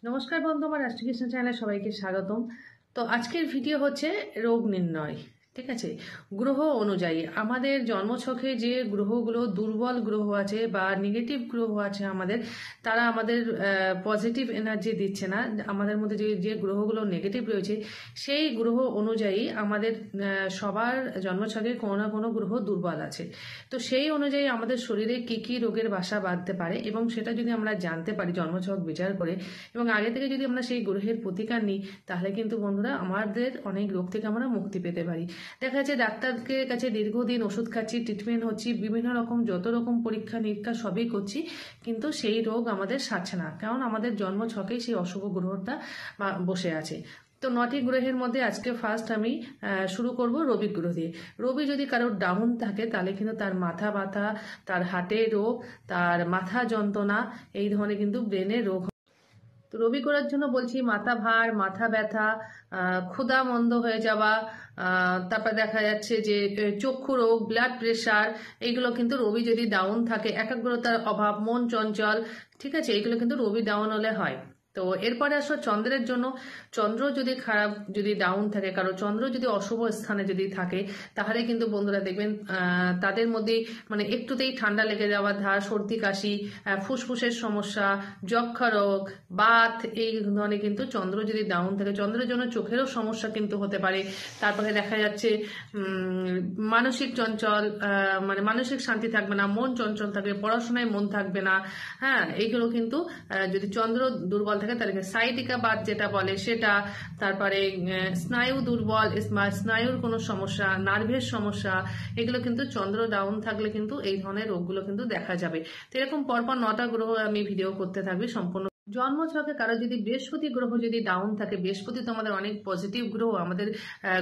নমস্কার বন্ধু, আমার রাষ্ট্রকৃষ্ণ চ্যানেলে সবাইকে স্বাগতম। তো আজকের ভিডিও হচ্ছে রোগ নির্ণয়। ঠিক আছে, গ্রহ অনুযায়ী আমাদের জন্মছকে যে গ্রহগুলো দুর্বল গ্রহ আছে বা নেগেটিভ গ্রহ আছে আমাদের, তারা আমাদের পজিটিভ এনার্জি দিচ্ছে না। আমাদের মধ্যে যে যে গ্রহগুলো নেগেটিভ রয়েছে সেই গ্রহ অনুযায়ী আমাদের সবার জন্মছকে কোনো না কোনো গ্রহ দুর্বল আছে। তো সেই অনুযায়ী আমাদের শরীরে কি কি রোগের বাসা বাঁধতে পারে এবং সেটা যদি আমরা জানতে পারি জন্মছক বিচার করে এবং আগে থেকে যদি আমরা সেই গ্রহের প্রতিকার নিই, তাহলে কিন্তু বন্ধুরা আমাদের অনেক রোগ থেকে আমরা মুক্তি পেতে পারি। দেখা যাচ্ছে ডাক্তারের কাছে দীর্ঘদিন ওষুধ খাচ্ছি, ট্রিটমেন্ট হচ্ছি, বিভিন্ন রকম যত রকম পরীক্ষা নিরীক্ষা সবই করছি, কিন্তু সেই রোগ আমাদের সারছে না, কারণ আমাদের জন্ম ছকেই সেই অশুভ গ্রহটা বসে আছে। তো 9টি গ্রহের মধ্যে আজকে ফার্স্ট আমি শুরু করব রবি গ্রহ দিয়ে। রবি যদি কারোর ডাউন থাকে তাহলে কিন্তু তার মাথা ব্যথা, তার হার্টের রোগ, তার মাথা যন্ত্রণা, এই ধরনের কিন্তু ব্রেনের রোগ। তো রবি করার জন্য বলছি মাথা ভার, মাথা ব্যথা, ক্ষুধা মন্দ হয়ে যাওয়া, তারপর দেখা যাচ্ছে যে চক্ষু রোগ, ব্লাড প্রেশার, এইগুলো কিন্তু রবি যদি ডাউন থাকে, একাগ্রতার অভাব, মন চঞ্চল, ঠিক আছে, এইগুলো কিন্তু রবি ডাউন হলে হয়। তো এরপরে আসো চন্দ্রের জন্য। চন্দ্র যদি খারাপ, যদি ডাউন থাকে, কারো চন্দ্র যদি অশুভ স্থানে যদি থাকে, তাহলে কিন্তু বন্ধুরা দেখবেন তাদের মধ্যে মানে একটুতেই ঠান্ডা লেগে যাওয়া, ধার, সর্দি কাশি, ফুসফুসের সমস্যা, যক্ষা রোগ, বাত, এই ধরনের কিন্তু চন্দ্র যদি ডাউন থাকে। চন্দ্রের জন্য চোখেরও সমস্যা কিন্তু হতে পারে। তারপরে দেখা যাচ্ছে মানসিক চঞ্চল, মানে মানসিক শান্তি থাকবে না, মন চঞ্চল থাকবে, পড়াশোনায় মন থাকবে না। হ্যাঁ, এইগুলো কিন্তু যদি চন্দ্র দুর্বল থাকে তাহলে সাইটিকা বাত যেটা বলে সেটা, তারপরে স্নায়ু দুর্বল, স্নায়ুর কোনো সমস্যা, নার্ভের সমস্যা, এগুলো কিন্তু চন্দ্র ডাউন থাকলে কিন্তু এই ধরনের রোগগুলো কিন্তু দেখা যাবে। তো এরকম পরপর 9টা গ্রহ আমি ভিডিও করতে থাকবি সম্পূর্ণ। জন্মছকে কারো যদি বৃহস্পতি গ্রহ যদি ডাউন থাকে, বৃহস্পতি তো আমাদের অনেক পজিটিভ গ্রহ, আমাদের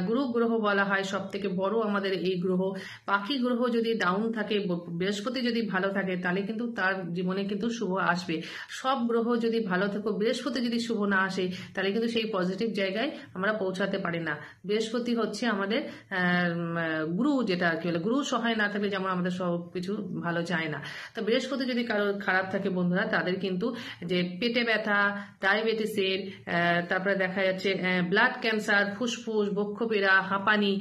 গুরু গ্রহ বলা হয়, সব থেকে বড় আমাদের এই গ্রহ। বাকি গ্রহ যদি ডাউন থাকে, বৃহস্পতি যদি ভালো থাকে, তাহলে কিন্তু তার জীবনে কিন্তু শুভ আসবে। সব গ্রহ যদি ভালো থাকে, বৃহস্পতি যদি শুভ না আসে, তাহলে কিন্তু সেই পজিটিভ জায়গায় আমরা পৌঁছাতে পারি না। বৃহস্পতি হচ্ছে আমাদের গুরু, যেটা কি বলে, গুরু সহায় না থাকলে যেমন আমাদের সব কিছু ভালো যায় না। তো বৃহস্পতি যদি কারো খারাপ থাকে বন্ধুরা, তাদের কিন্তু যে পেটে ব্যথা, ডায়াবেটিসের, তারপরে দেখা যাচ্ছে ব্লাড ক্যান্সার, ফুসফুস, বক্ষপীড়া, হাঁপানি,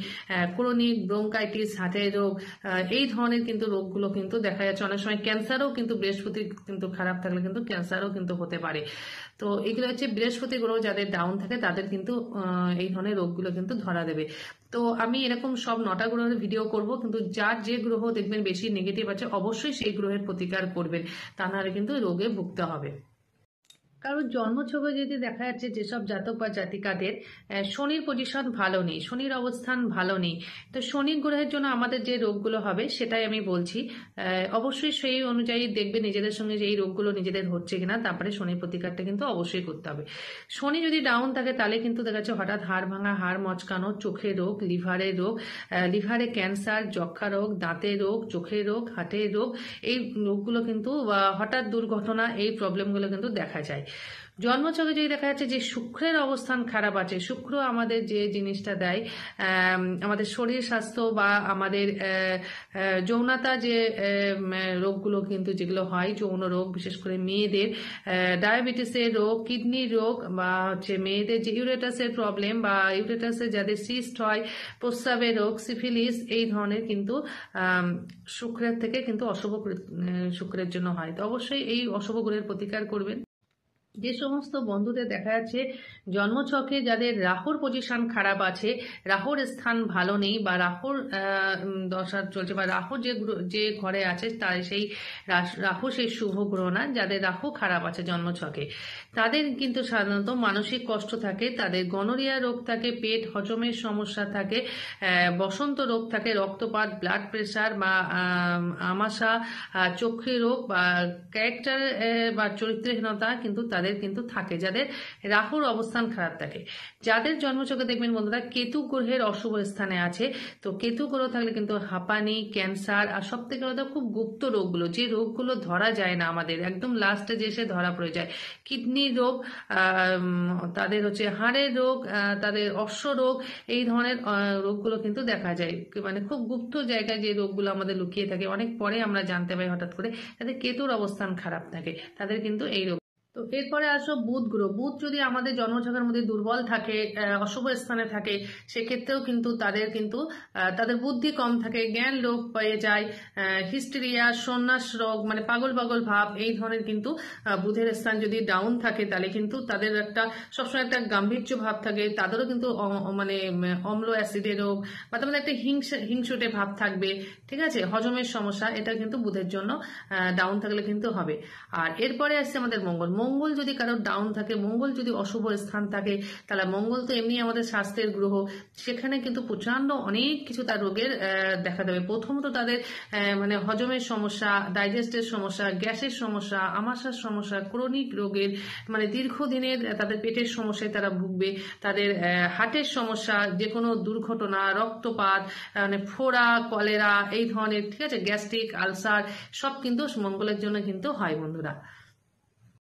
ক্রনিক ব্রঙ্কাইটিস, হার্টের রোগ, এই ধরনের কিন্তু রোগগুলো কিন্তু দেখা যাচ্ছে। অনেক সময় ক্যান্সারও কিন্তু বৃহস্পতি কিন্তু খারাপ থাকলে কিন্তু ক্যান্সারও কিন্তু হতে পারে। তো এগুলো হচ্ছে বৃহস্পতি গ্রহ যাদের ডাউন থাকে তাদের কিন্তু এই ধরনের রোগগুলো কিন্তু ধরা দেবে। তো আমি এরকম সব 9টা গ্রহের ভিডিও করব, কিন্তু যার যে গ্রহ দেখবেন বেশি নেগেটিভ আছে অবশ্যই সেই গ্রহের প্রতিকার করবেন, তা নাহলে কিন্তু রোগে ভুগতে হবে। কারণ জন্মছকে যদি দেখা যাচ্ছে যেসব জাতক বা জাতিকাদের শনির পজিশন ভালো নেই, শনির অবস্থান ভালো নেই, তো শনি গ্রহের জন্য আমাদের যে রোগগুলো হবে সেটাই আমি বলছি। অবশ্যই সেই অনুযায়ী দেখবে নিজেদের সঙ্গে যে এই রোগগুলো নিজেদের হচ্ছে কিনা, তারপরে শনির প্রতিকারটা কিন্তু অবশ্যই করতে হবে। শনি যদি ডাউন থাকে তাহলে কিন্তু দেখা যাচ্ছে হঠাৎ হাড় ভাঙা, হাড় মচকানো, চোখের রোগ, লিভারের রোগ, লিভারে ক্যান্সার, যক্ষা রোগ, দাঁতের রোগ, চোখের রোগ, হার্টের রোগ, এই রোগগুলো কিন্তু হঠাৎ দুর্ঘটনা, এই প্রবলেমগুলো কিন্তু দেখা যায়। জন্মছকে যদি দেখা যাচ্ছে যে শুক্রের অবস্থান খারাপ আছে, শুক্র আমাদের যে জিনিসটা দেয়, আমাদের শরীর স্বাস্থ্য বা আমাদের যৌনতা, যে রোগগুলো কিন্তু যেগুলো হয়, যৌন রোগ, বিশেষ করে মেয়েদের ডায়াবেটিসের রোগ, কিডনির রোগ, বা হচ্ছে মেয়েদের যে ইউরেটাসের প্রবলেম বা ইউরেটাসে যাদের সিস্ট হয়, প্রস্রাবের রোগ, সিফিলিস, এই ধরনের কিন্তু শুক্রের থেকে কিন্তু অশুভ শুক্রের জন্য হয়। তো অবশ্যই এই অশুভ গ্রহের প্রতিকার করবেন। যে সমস্ত বন্ধুদের দেখা যাচ্ছে জন্মছকে যাদের রাহুর পজিশন খারাপ আছে, রাহুর স্থান ভালো নেই, বা রাহুর দশা চলছে, বা রাহু যে ঘরে আছে তার সেই রাহু সেই শুভ গ্রহ না, যাদের রাহু খারাপ আছে জন্মছকে, তাদের কিন্তু সাধারণত মানসিক কষ্ট থাকে, তাদের গনোরিয়া রোগ থাকে, পেট হজমের সমস্যা থাকে, বসন্ত রোগ থাকে, রক্তপাত, ব্লাড প্রেশার বা আমাশা, চোখের রোগ বা ক্যারেক্টার বা চরিত্রহীনতা কিন্তু তাদের কিন্তু থাকে, যাদের রাহুর অবস্থান খারাপ থাকে। যাদের জন্মছকে দেখবেন বন্ধুরা কেতু গ্রহের অশুভ স্থানে আছে, তো কেতু গ্রহ থাকলে কিন্তু হাঁপানি, ক্যান্সার, আর সব থেকে আলাদা খুব গুপ্ত রোগগুলো, যে রোগগুলো ধরা যায় না, আমাদের একদম লাস্টে যে এসে ধরা পড়ে যায়, কিডনির রোগ, তাদের হচ্ছে হাড়ের রোগ, তাদের অশ্ব রোগ, এই ধরনের রোগগুলো কিন্তু দেখা যায়, মানে খুব গুপ্ত জায়গায় যে রোগগুলো আমাদের লুকিয়ে থাকে, অনেক পরে আমরা জানতে পারি হঠাৎ করে, তাদের কেতুর অবস্থান খারাপ থাকে, তাদের কিন্তু এই রোগ। তো এরপরে আসো বুধ গ্রহ। বুধ যদি আমাদের জন্মছকের মধ্যে দুর্বল থাকে, অশুভ স্থানে থাকে, সেক্ষেত্রেও কিন্তু তাদের বুদ্ধি কম থাকে, জ্ঞান লোপ পেয়ে যায়, হিস্টেরিয়া, সন্ন্যাস রোগ, মানে পাগল পাগল ভাব, এই ধরনের কিন্তু বুধের স্থান যদি ডাউন থাকে তাহলে কিন্তু তাদের সবসময় একটা গাম্ভীর্য ভাব থাকে, তাদেরও কিন্তু মানে অম্ল অ্যাসিডের রোগ বা তাদের একটা হিংসুটে ভাব থাকবে। ঠিক আছে, হজমের সমস্যা, এটা কিন্তু বুধের জন্য ডাউন থাকলে কিন্তু হবে। আর এরপরে আসছে আমাদের মঙ্গল। মঙ্গল যদি কারোর ডাউন থাকে, মঙ্গল যদি অশুভ স্থান থাকে, তাহলে মঙ্গল তো এমনি আমাদের স্বাস্থ্যের গ্রহ, সেখানে কিন্তু প্রচন্ড অনেক কিছু তার রোগের দেখা দেবে। প্রথমত তাদের মানে হজমের সমস্যা, ডাইজেস্টের সমস্যা, গ্যাসের সমস্যা, আমাশার সমস্যা, ক্রনিক রোগের, মানে দীর্ঘদিনের তাদের পেটের সমস্যায় তারা ভুগবে, তাদের হার্টের সমস্যা, যে কোনো দুর্ঘটনা, রক্তপাত, মানে ফোড়া, কলেরা, এই ধরনের, ঠিক আছে, গ্যাস্ট্রিক আলসার, সব কিন্তু মঙ্গলের জন্য কিন্তু হয় বন্ধুরা।